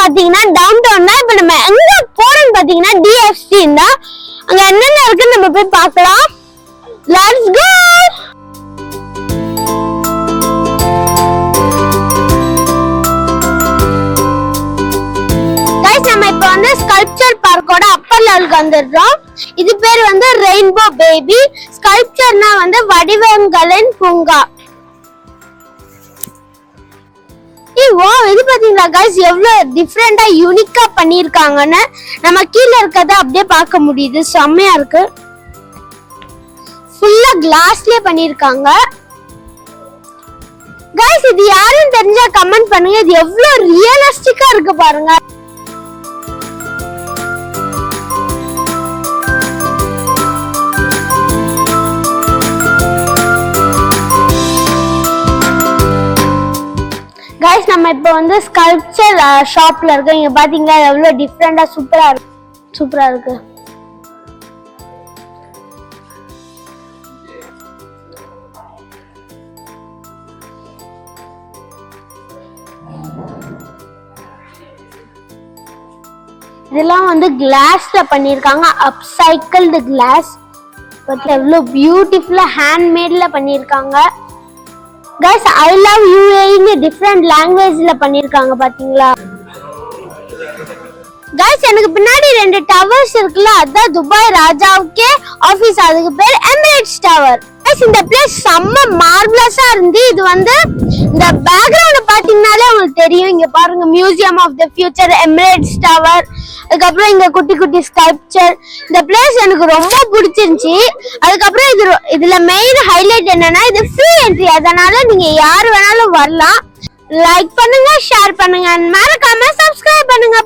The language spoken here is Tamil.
பாத்தீங்கன்னா டவுன் டவுன் தான். இப்ப நம்ம எங்க போறோம்னு பாத்தீங்கன்னா DFC தான். அங்க என்னென்ன இருக்குன்னு நம்ம போய் பார்க்கலாம். Let's go. கைஸ் நம்ம இப்ப வந்து ஸ்கல்ப்சர் பார்க்கோட அப்பர் லெவலுக்கு வந்துடுறோம். இது பேர் வந்து ரெயின்போ பேபி. ஸ்கல்ப்சர்னா வந்து வடிவங்களின் பூங்கா. இது பாத்தீங்களா கைஸ் எவ்வளவு டிஃபரெண்டா யூனிக்கா பண்ணிருக்காங்கன்னு. நம்ம கீழ இருக்கத அப்படியே பார்க்க முடியுது. செம்மையா இருக்கு. ஃபுல்லா கிளாஸ்லயே பண்ணிருக்காங்க. கைஸ் இது யாருன்னு தெரிஞ்சா கமெண்ட் பண்ணுங்க. இது எவ்வளவு ரியலிஸ்டிக்கா இருக்கு பாருங்க. கைஸ் நம்ம இப்போ வந்து ஸ்கல்ப்சர் ஷாப்ல இருக்கோம். இங்க பாத்தீங்களா எவ்வளவு டிஃபரெண்டா சூப்பரா இருக்கு. இதெல்லாம் வந்து கிளாஸ்ல பண்ணிருக்காங்க. அப்சைக்கிள்டு கிளாஸ். எவ்வளவு பியூட்டிஃபுல்லா ஹேண்ட்மேட்ல பண்ணிருக்காங்க. Guys, I love UAE in different languageல பண்ணிருக்காங்க பாத்தீங்களா? Guys, எனக்கு பின்னாடி ரெண்டு டவர்ஸ் இருக்குல்ல, அதான் துபாய் ராஜாவுக்கே ஆபீஸ். அதுக்கு பேர் எமிரேட்ஸ் டவர். Guys, இந்த பிளேஸ் செம்ம மார்வலஸா இருந்து. இது வந்து இந்த பேக்ரவுண்ட் பாத்தீங்கன்னாலே உங்களுக்கு தெரியும். இங்க பாருங்க, museum of the future, Emirates tower, அதுக்கப்புறம் இங்க குட்டி குட்டி ஸ்கல்ப்சர். இந்த பிளேஸ் எனக்கு ரொம்ப பிடிச்சிருந்துச்சு. அதுக்கப்புறம் இதுல மெயின் ஹைலைட் என்னன்னா இது ஃப்ரீ என்ட்ரி. அதனால நீங்க யார் வேணாலும் வரலாம். லைக் பண்ணுங்க, ஷேர் பண்ணுங்க, மறக்காம சப்ஸ்கிரைப் பண்ணுங்க.